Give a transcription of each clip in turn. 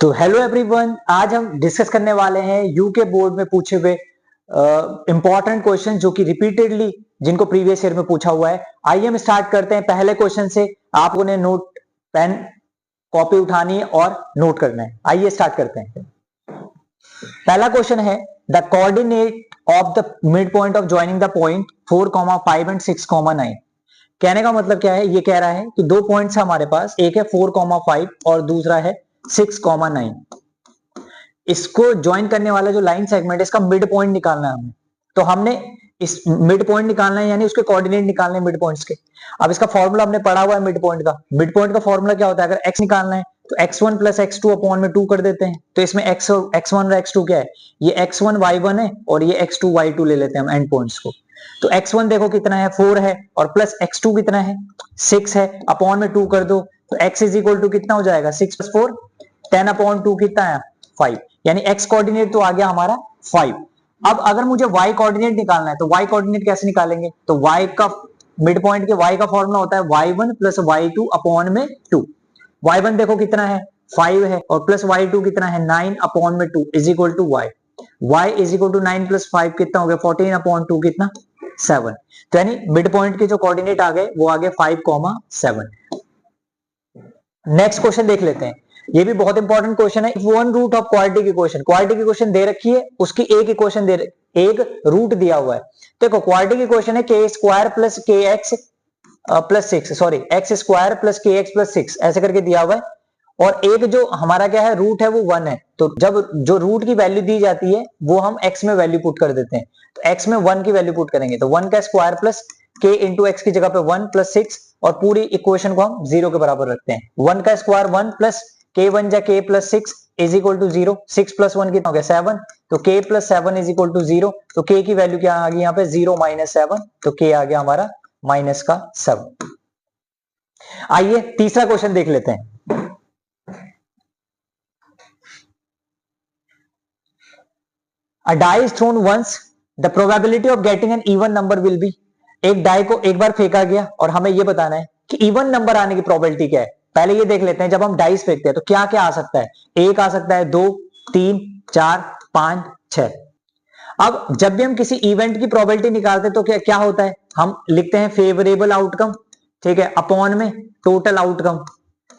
तो hello everyone, आज हम डिस्कस करने वाले हैं यूके बोर्ड में पूछे हुए इंपॉर्टेंट क्वेश्चन जो कि रिपीटेडली जिनको प्रीवियस ईयर में पूछा हुआ है। आइए हम स्टार्ट करते हैं पहले क्वेश्चन से। आपको ने नोट पेन कॉपी उठानी है और नोट करना है। आइए स्टार्ट करते हैं। पहला क्वेश्चन है the coordinate of the mid point of joining the point 4,5 and 6,9। कहने का मतलब क्या है, ये कह रहा है कि दो पॉइंट्स हमारे पास, एक है 4,5 और दूसरा है 6,9। इसको ज्वाइन करने वाला जो लाइन सेगमेंट है इसका मिड पॉइंट निकालना है हमें। तो हमने इस मिड पॉइंट निकालना है, यानी उसके कोऑर्डिनेट निकालने हैं मिड पॉइंट्स के। अब इसका फॉर्मूला हमने पढ़ा हुआ है मिड पॉइंट का। मिड पॉइंट का फॉर्मूला क्या होता है, अगर x निकालना है तो x1 प्लस x2 अपॉन में 2 कर देते हैं। तो इसमें x1 और x2 क्या है, ये x1 y1 है और ये x2 y2 ले लेते हैं हम एंड पॉइंट्स को। तो x1 देखो कितना है, 4 है, और प्लस x2 कितना है, 6 है, अपॉन में 2 कर दो तो x इज इक्वल टू कितना हो जाएगा, 6 प्लस 4 10 अपॉन 2 कितना है, 5। यानी x कोऑर्डिनेट तो आ गया हमारा 5। अब अगर मुझे y कोऑर्डिनेट निकालना है तो y कोऑर्डिनेट कैसे निकालेंगे, तो y का मिड पॉइंट के y का फॉर्मूला होता है y1 प्लस y2 अपॉन में 2। y1 देखो कितना है, 5 है, और प्लस y2 कितना है, 9 अपॉन में 2 is equal to y। y is equal to 9 plus 5 कितना हो गया, 14 अपॉन 2 कितना, 7। तो यानी मिड पॉइंट के जो कोऑर्डिनेट आ गए वो आ गए 5,7। नेक्स्ट क्वेश्चन देख लेते हैं। ये भी बहुत इंपॉर्टेंट क्वेश्चन है। One root of quadratic equation, quadratic equation दे रखी है, उसकी एक इक्वेशन एक रूट दिया हुआ है। देखो क्वाड्रेटिक इक्वेशन है के स्क्वायर प्लस के x plus 6, sorry x square plus के एक्स प्लस 6 ऐसे करके दिया हुआ है, और एक जो हमारा क्या है रूट है वो 1 है। तो जब जो रूट की वैल्यू दी जाती है वो हम x में वैल्यू पुट कर देते हैं। तो x में 1 की वैल्यू पुट करेंगे तो 1 का square plus k into x की जगह पे 1 प्लस 6, और पूरी इक्वेशन को हम 0 के बराबर रखते हैं। 1 का स्क्वायर 1 प्लस k 1 जा k plus 6 is equal to 0। 6 plus 1 कितना हो गया, 7। तो k plus 7 is equal to 0। तो k की वैल्यू क्या आ गई यहाँ पे, 0 माइनस 7। तो k आ गया हमारा माइनस का 7। आइए तीसरा क्वेश्चन देख लेते हैं। A die is thrown once, the probability of getting an even number will be। एक डाई को एक बार फेंका गया और हमें यह बताना है कि इवन नंबर आने की प्रोबेबिलिटी क्या है। पहले ये देख लेते हैं, जब हम डाइस फेंकते हैं तो क्या क्या आ सकता है। एक आ सकता है, 2, 3, 4, 5, 6। अब जब भी हम किसी इवेंट की प्रोबेबिलिटी निकालते हैं तो क्या क्या होता है, हम लिखते हैं फेवरेबल आउटकम, ठीक है, अपॉन में टोटल आउटकम,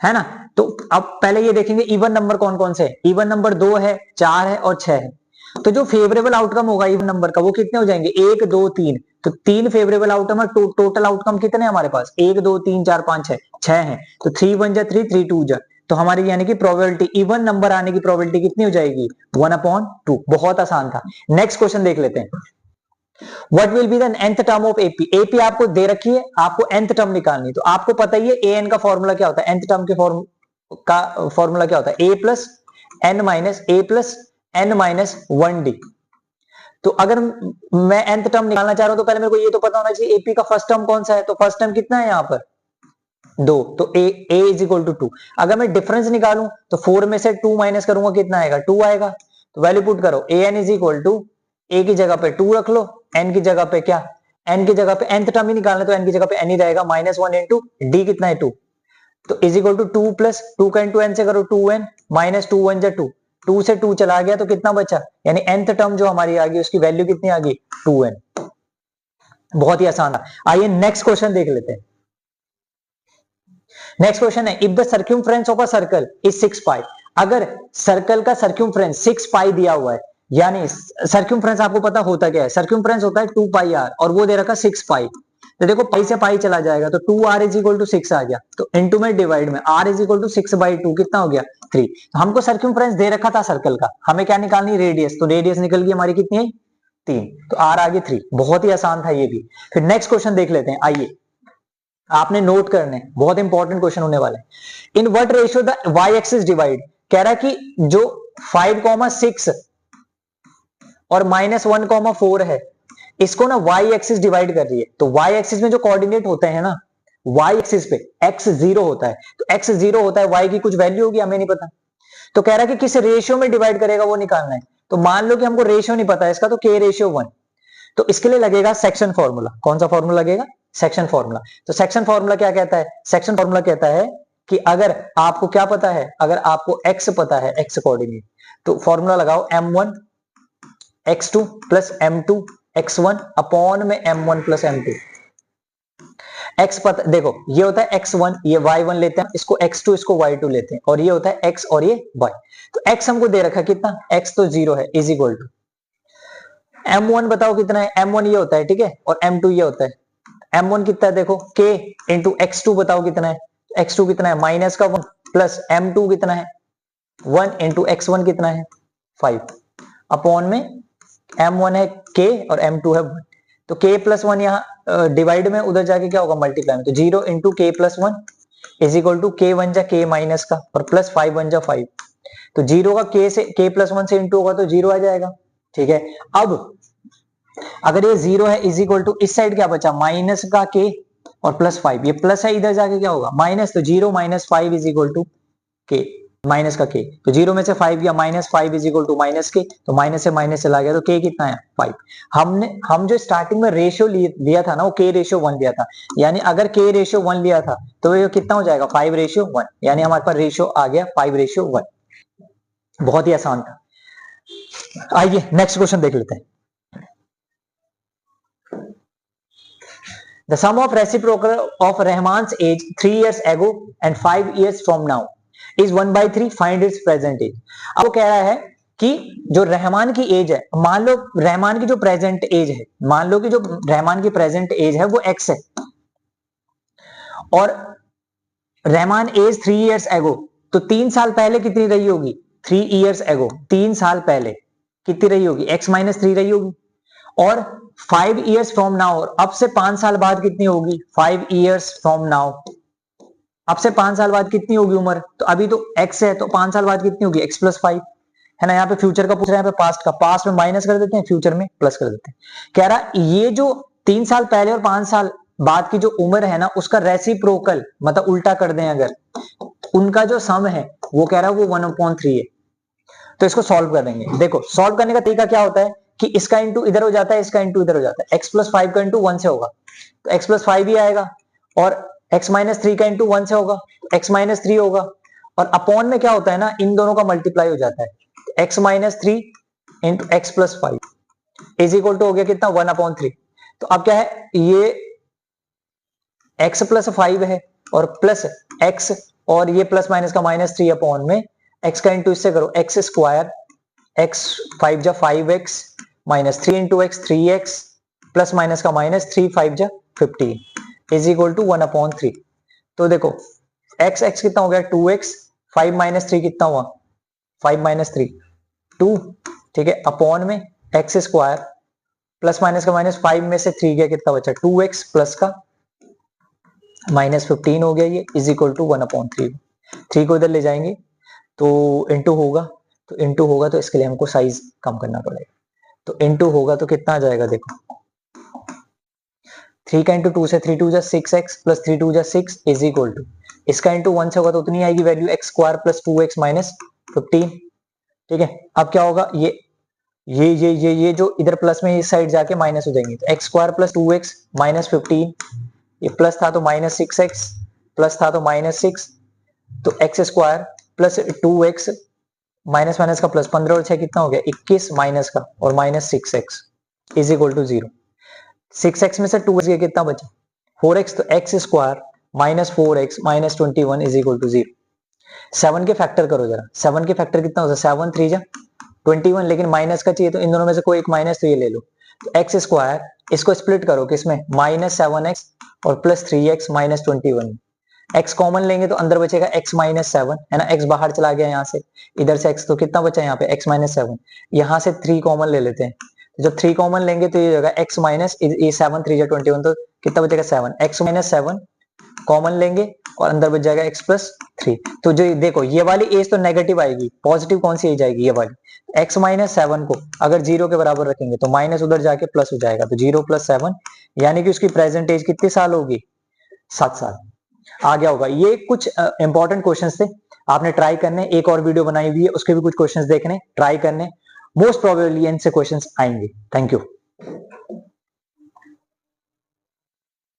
है ना। तो अब पहले ये देखेंगे इवन नंबर कौन कौन से है। इवन नंबर 2 है, 4 है और 6 है। तो जो फेवरेबल आउटकम होगा इवन नंबर का वो कितने हो जाएंगे, 1, 2, 3। तो 3 फेवरेबल आउटकम है। टोटल आउटकम कितने हमारे पास, 1, 2, 3, 4, 5, 6, 6 है। तो 3 1 जा 3, 3 2 जा, तो हमारी यानी कि प्रोबेबिलिटी इवन नंबर आने की प्रोबेबिलिटी कितनी हो जाएगी, 1/2। बहुत आसान था। नेक्स्ट क्वेश्चन देख लेते हैं। What will be the nth term of AP? AP आपको दे रखी है, आपको nth टर्म निकालनी। तो आपको पता ही है an का फॉर्मूला क्या होता है, nth टर्म के फॉर्मूला क्या होता है, a plus n minus a plus n minus 1d। तो अगर मैं nth टर्म निकालना चाह रहा हूं तो पहले मेरे को ये तो पता होना चाहिए AP का फर्स्ट टर्म कौन सा है। तो फर्स्ट टर्म कितना है यहाँ पर, 2। तो a इज इक्वल टू 2। अगर मैं डिफरेंस निकालूं तो 4 में से 2 माइनस करूंगा, कितना आएगा, 2 आएगा। तो वैल्यू पुट करो, an is equal to a की जगह पे 2 रख लो, n की जगह पे क्या, n की जगह पे nth टर्म ही निकालना, तो n की जगह पे n ही रहेगा, -1 इंटू d कितना है 2। तो इज इक्वल टू 2 प्लस 2 का इंटू n से करो 2n माइनस 2 1 जा 2, 2 से 2 चला गया तो कितना बचा, यानी nth टर्म जो हमारी आ गई उसकी वैल्यू कितनी आ गई, 2n। बहुत ही आसान है। आइए नेक्स्ट क्वेश्चन देख लेते हैं। नेक्स्ट क्वेश्चन है, if the circumference of a circle is 6 pi. अगर सर्कल का सर्क्यूमफ्रेंस 6 पाई दिया हुआ है, यानी सर्क्यूमफ्रेंस आपको पता होता क्या है, सर्क्यूमफ्रेंस होता है 2 पाई आर, और वो दे रखा 6 पाई। तो देखो पाई से पाई चला जाएगा तो 2r इज इक्वल टू 6 आ गया। तो इनटू में डिवाइड में r इज इक्वल टू 6/2 कितना हो गया, 3। तो हमको सर्क्यूमफ्रेंस दे रखा था सर्कल का, हमें क्या निकालनी, रेडियस। तो रेडियस निकल गई हमारी कितनी है, 3। तो r आ गई 3। बहुत ही आसान था ये भी। फिर नेक्स्ट क्वेश्चन देख लेते हैं। आइए आपने नोट करने, बहुत इंपॉर्टेंट क्वेश्चन होने वाले हैं। In what ratio the Y axis divide. कह रहा है कि जो 5,6 और -1,4 है इसको ना वाई एक्सिस डिवाइड कर रही है। तो वाई एक्सिस में जो कोऑर्डिनेट होते हैं ना, वाई एक्सिस पे x 0 होता है। तो x 0 होता है, y की कुछ वैल्यू होगी, हमें नहीं पता। तो कह रहा है कि किस रेशियो में डिवाइड करेगा वो निकालना है। तो मान लो कि हमको रेशियो नहीं पता है इसका, तो k/1। तो इसके लिए लगेगा सेक्शन फॉर्मूला। कौन सा फॉर्मूला लगेगा, सेक्शन फॉर्मूला। तो सेक्शन फॉर्मूला क्या कहता है, सेक्शन फॉर्मूला कहता है कि अगर आपको क्या पता है, अगर आपको x पता है, x अकॉर्डिंगली, तो फॉर्मूला लगाओ m1 x2 plus m2 x1 upon में m1 प्लस m2। x पता, देखो ये होता है x1, ये y1 लेते हैं, इसको x2 इसको y2 लेते हैं, और ये होता है x और ये y। तो x हमको दे रखा कितना, x तो 0 है, इज इक्वल टू m1 बताओ कितना है, m1 ये होता है, ठीक है, और m2 ये होता है। m1 कितना है देखो k इंटू x2 बताओ कितना है, x2 कितना है माइनस का 1 प्लस m2 कितना है 1 इंटू x1 कितना है 5 अपॉन में m1 है k और m2 है 1। तो k प्लस 1 यहाँ डिवाइड में, उधर जाके क्या होगा मल्टीप्लाई में, तो 0 into k plus 1 is equal to k 1 जा k माइनस का और प्लस 5 1 जा 5। तो 0 का k से k प्लस 1 से इंटू होगा तो 0 आ जाएगा, ठीक है। अब अगर ये 0 है इज इक्वल टू इस साइड क्या बचा माइनस का k और प्लस 5, ये प्लस है इधर जाके क्या होगा माइनस, तो 0 minus 5 is equal to k minus का k, तो 0 में से 5 गया minus 5 is equal to minus k, तो माइनस से माइनस चला गया, तो k कितना है 5। हम जो स्टार्टिंग में रेशियो लिया था ना वो k रेशियो 1 लिया था, यानी अगर k रेशियो 1 लिया था तो ये कितना हो जाएगा 5 रेशियो 1, यानी हमारे पास रेशियो आ गया 5 रेशियो 1। बहुत ही आसान था। आइए नेक्स्ट क्वेश्चन देख लेते हैं। The sum of reciprocal of Rahman's age 3 years ago and 5 years from now is 1/3, find its present age। अब वो कह रहा है कि जो रहमान की एज है, मान लो रहमान की जो प्रेजेंट एज है, मान लो कि जो रहमान की प्रेजेंट एज है वो x है, और रहमान एज 3 years ago, तो 3 साल पहले कितनी रही होगी 3 years ago, 3 साल पहले कितनी रही होगी x माइनस 3 रही होगी, और 5 years from now, अब से 5 साल बाद कितनी होगी 5 years from now, अब से 5 साल बाद कितनी होगी उम्र, तो अभी तो x है तो 5 साल बाद कितनी होगी x प्लस 5 है ना। यहाँ पे फ्यूचर का पूछ रहे हैं, यहाँ पे पास्ट का, पास्ट में माइनस कर देते हैं, फ्यूचर में प्लस कर देते हैं। कह रहा ये जो 3 साल पहले और 5 साल बाद की जो उम्र है ना उसका रेसिप्रोकल, मतलब उल्टा कर दें अगर, उनका जो सम है वो कह रहा है वो 1/3 है। तो इसको सॉल्व कर देंगे। देखो सॉल्व करने का तरीका क्या होता है कि इसका इंटू इधर हो जाता है, इसका इंटू इधर हो जाता है, x प्लस 5 का इंटू 1 से होगा तो x प्लस 5 ही आएगा, और x माइनस 3 का इंटू 1 से होगा तो x माइनस 3 होगा, और अपॉन में क्या होता है ना इन दोनों का मल्टीप्लाई हो जाता है, x minus 3 into x plus 5 is equal to हो गया कितना 1/3। तो अब क्या है ये x प्लस 5 है और प्लस x, और ये प्लस माइनस का माइनस 3 अपॉन में x का इंटू इससे करो x स्क्वायर, x 5 जा 5x minus 3 into x 3x plus minus का माइनस 3 5 जा 15 इज इक्वल टू 1/3। तो देखो x x कितना हो गया 2x, 5 माइनस 3 कितना हुआ 5 माइनस 3 2, ठीक है, अपॉन में x स्क्वायर प्लस माइनस का माइनस 5 में से 3 गया कितना बचा 2x प्लस का माइनस 15 हो गया, ये इज इक्वल टू 1/3। 3 को इधर ले जाएंगे तो इंटू होगा, तो इंटू होगा तो इसके लिए हमको साइज कम करना पड़ेगा, तो इंटू होगा तो कितना आ जाएगा देखो 3 का इंटू 2 से 3 2 जा 6x प्लस 3 2 जा 6 इज इक्वल टू, इसका इंटू 1 से होगा तो उतनी आएगी value x square plus 2x minus 15, ठीक है। अब क्या होगा ये जो इधर प्लस में इस साइड जाके माइनस हो जाएंगे, तो x square plus 2x minus 15, ये प्लस था तो माइनस 6x प्लस था तो माइनस 6, तो x square plus 2x minus minus का प्लस 15 और 6 कितना हो गया 21 माइनस का और minus 6x is equal to 0। 6x में से 2x गया कितना बचा 4x, तो x square minus 4x minus 21 is equal to 0। 7 के फैक्टर करो जरा, 7 के फैक्टर कितना होता है 7 3 जा 21, लेकिन माइनस का चाहिए तो इन दोनों में से कोई एक माइनस, तो ये ले लो, तो x स्क्वायर इसको स्प्लिट करो किसमें माइनस 7x और plus 3x minus 21, x common लेंगे तो अंदर बचेगा x माइनस 7 है ना, x बाहर चला गया यहाँ से, इधर से x, तो कितना बचा यहाँ पे x माइनस 7, यहाँ से 3 कॉमन ले लेते हैं, जब 3 कॉमन लेंगे तो ये होगा x माइनस ये 7 3 जा 21, तो कितना बचेगा 7, x माइनस 7 कॉमन लेंगे और अंदर बच जाएगा x प्लस 3। तो जो देखो ये वाली एज तो नेगेटिव आएगी, पॉजिटिव कौन सी एज आएगी ये वाली, x माइनस 7 को अगर 0 के बराबर रखेंगे तो माइनस उधर जाके प्लस हो जाएगा, तो 0 प्लस 7 यानी कि उसकी प्रेजेंट एज कितने साल होगी 7 साल आ गया होगा। ये कुछ इंपॉर्टेंट क्वेश्चंस थे, आपने ट्राई करने, एक और वीडियो बनाई हुई है उसके भी कुछ क्वेश्चंस देखने ट्राई करने, मोस्ट प्रोबेबली इनसे क्वेश्चंस आएंगे। Thank you.